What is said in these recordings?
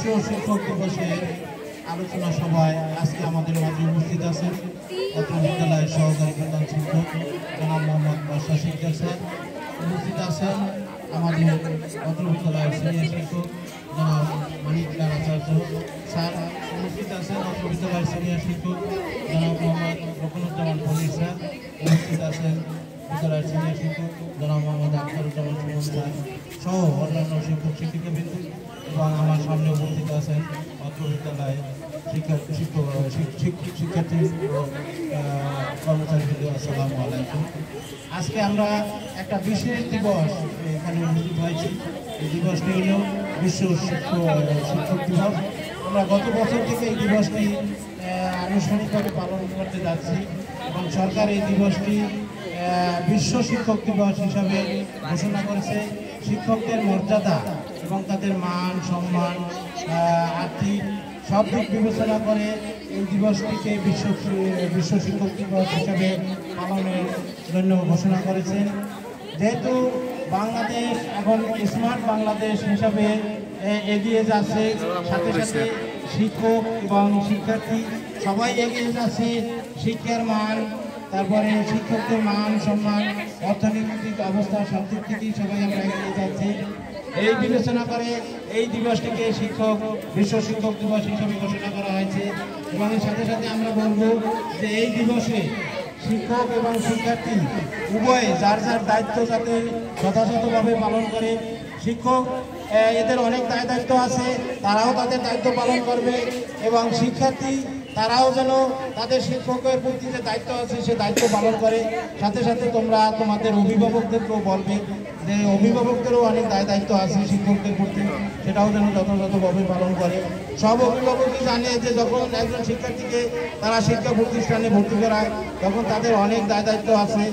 বিশ্ব শিক্ষক দিবসে আলোচনা সভায় আজকে আমাদের মাঝে উপস্থিত আছেন অত্র বিদ্যালয়ের সহকারী প্রধান শিক্ষক জনাব মোহাম্মদ বাদশা সিকদার স্যার। উপস্থিত আছেন আমাদের অত্র বিদ্যালয়ের সিনিয়র শিক্ষক জনাব মানিকলাল আচার্য স্যার। উপস্থিত আছেন অত্র বিদ্যালয়ের সিনিয়র শিক্ষক জনাব মোহাম্মদ রকনুজ্জামান ফরিদ স্যার। উপস্থিত আছেন বিদ্যালয়ের সিনিয়র শিক্ষক জনাব মোহাম্মদ আখতারুজ্জামান সুমন স্যার সহ অন্যান্য শিক্ষক শিক্ষিকাবৃন্দ এবং আমার সামনে উপস্থিত আছেন অত্র বিদ্যালয়ে শিক্ষার্থী কর্মচারীবৃন্দ। আসসালামু আলাইকুম। আজকে আমরা একটা বিশেষ দিবস এখানে উপস্থিত হয়েছি। এই দিবসটি হল বিশ্ব শিক্ষক দিবস। আমরা গত বছর থেকে এই দিবসটি আনুষ্ঠানিকভাবে পালন করতে যাচ্ছি এবং সরকার এই দিবসটি বিশ্ব শিক্ষক দিবস হিসাবে ঘোষণা করেছে। শিক্ষকদের মর্যাদা এবং তাদের মান সম্মান আর্থিক সব দিক বিবেচনা করে এই দিবসটিকে বিশ্ব শিক্ষক দিবস হিসাবে পালনের জন্য ঘোষণা করেছেন। যেহেতু বাংলাদেশ এখন স্মার্ট বাংলাদেশ হিসাবে এগিয়ে যাচ্ছে, সাথে সাথে শিক্ষক এবং শিক্ষার্থী সবাই এগিয়ে যাচ্ছে। শিক্ষার মান, তারপরে শিক্ষকদের মান সম্মান, অর্থনৈতিক অবস্থা সব দিক থেকেই সবাই আমরা এগিয়ে যাচ্ছি। এই বিবেচনা করে এই দিবসটিকে বিশ্ব শিক্ষক দিবস হিসেবে ঘোষণা করা হয়েছে। এবং এর সাথে সাথে আমরা বলবো যে এই দিবসে শিক্ষক এবং শিক্ষার্থী উভয়ে যার যার দায়িত্ব যাতে যথাযথভাবে পালন করে। শিক্ষক এদের অনেক দায়িত্ব আছে, তারাও তাদের দায়িত্ব পালন করবে এবং শিক্ষার্থী তারাও যেন তাদের শিক্ষকের প্রতি যে দায়িত্ব আছে সে দায়িত্ব পালন করে। সাথে সাথে তোমরা তোমাদের অভিভাবকদেরকেও বলবে যে অভিভাবকদেরও অনেক দায়িত্ব আছে শিক্ষকদের প্রতি, সেটাও যেন যথাযথভাবে পালন করে। সব অভিভাবকই জানে যে যখন একজন শিক্ষার্থীকে তারা শিক্ষা প্রতিষ্ঠানে ভর্তি করায় তখন তাদের অনেক দায়িত্ব আছে।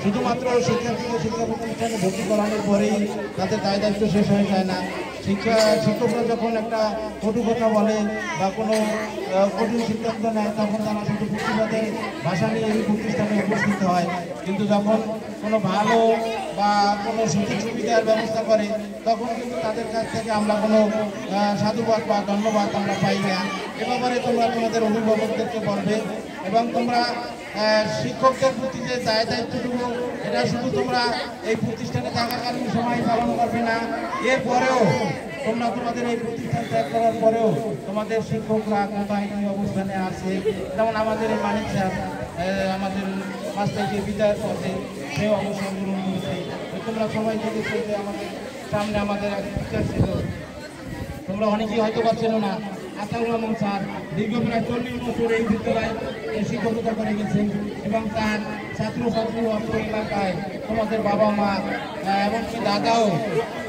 শুধুমাত্র শিক্ষার্থীকে শিক্ষা প্রতিষ্ঠানে ভর্তি করানোর পরেই তাদের দায়িত্ব শেষ হয়ে যায় না। শিক্ষকরা যখন একটা কটু কথা বলে বা কোনো কঠিন সিদ্ধান্ত নেয় তখন তারা শুধু প্রতিবাদের ভাষা নিয়ে এই প্রতিষ্ঠানে উপস্থিত হয়, কিন্তু যখন কোনো ভালো বা কোনো সুযোগ সুবিধার ব্যবস্থা করে তখন কিন্তু তাদের কাছ থেকে আমরা কোনো সাধুবাদ বা ধন্যবাদ আমরা পাই না। এ ব্যাপারে তোমরা তোমাদের অভিভাবকদেরকে বলবে এবং তোমরা শিক্ষকদের প্রতি যে দায়িত্বটুকু এটা শুধু তোমরা এই প্রতিষ্ঠানে থাকাকালীন সময় পালন করবে না, এরপরেও তোমরা তোমাদের এই প্রতিষ্ঠান ত্যাগ করার পরেও তোমাদের শিক্ষকরা কোথায় কী অবস্থানে আছে। যেমন আমাদের এই মানিক স্যার আমাদের মাস থেকে বিদায়ের পথে সে অবসর গ্রহণ করেছে। তোমরা সবাই দেখেছো যে আমাদের সামনে আমাদের এক টিচার ছিল, তোমরা অনেকেই হয়তো পাচ্ছেন না, আতাউর রহমান স্যার দীর্ঘ প্রায় 40 বছর এই বিদ্যালয়ে শিক্ষকতা করে গেছেন এবং তার ছাত্রছাত্রী অত্র এলাকায় তোমাদের বাবা মা এমনকি দাদাও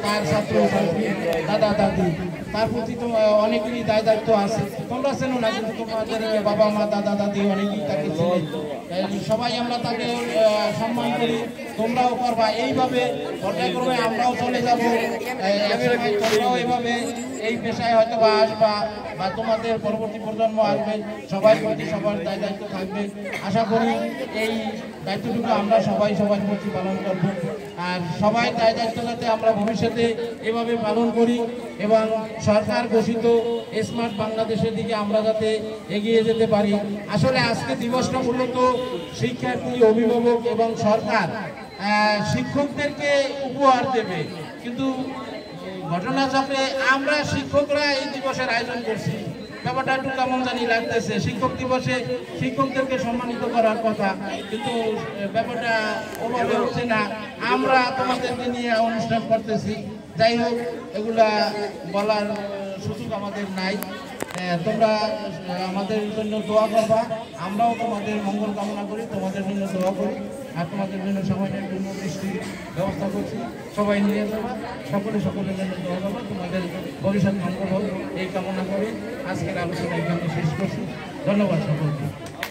তার ছাত্রছাত্রী দাদা দাদি তার প্রতি তো অনেকেরই দায়িত্ব আছে। তোমরা চেনো না কিন্তু তোমাদের বাবা মা দাদা দাদি অনেকেই তাকে ছিলেন, সবাই আমরা তাকে সম্মান করি, তোমরাও করবা। এইভাবে পর্যায়ক্রমে আমরাও চলে যাব, তোমরাও এইভাবে এই পেশায় হয়তো বা আসবা বা তোমাদের পরবর্তী প্রজন্ম আসবে, সবাই প্রতি সবার দায়িত্ব থাকবে। আশা করি এই দায়িত্বটুকু আমরা সবার প্রতি পালন করব আর সবাই দায়িত্ব যাতে আমরা ভবিষ্যতে এভাবে পালন করি এবং সরকার ঘোষিত স্মার্ট বাংলাদেশের দিকে আমরা যাতে এগিয়ে যেতে পারি। আসলে আজকে দিবসটা মূলত শিক্ষার্থী, অভিভাবক এবং সরকার শিক্ষকদেরকে উপহার দেবে, কিন্তু ঘটনাচক্রে আমরা শিক্ষকরা এই দিবসের আয়োজন করছি। ব্যাপারটা একটু কেমন জানি লাগতেছে। শিক্ষক দিবসে শিক্ষকদেরকে সম্মানিত করার কথা, কিন্তু ব্যাপারটা ওভাবে হচ্ছে না। আমরা তোমাদেরকে নিয়ে অনুষ্ঠান করতেছি, যাই হোক এগুলা বলার সুযোগ আমাদের নাই। তোমরা আমাদের জন্য দোয়া করবা, আমরাও তোমাদের মঙ্গল কামনা করি, তোমাদের জন্য দোয়া করি আর তোমাদের জন্য সবাইয়ের জন্য বৃষ্টির ব্যবস্থা করছি। সবাই নিয়ে যাবা, সকলের জন্য দোয়া করবা, তোমাদের ভবিষ্যৎ মঙ্গল হোক এই কামনা করে আজকের আলোচনা এখানে শেষ করছি। ধন্যবাদ সকলকে।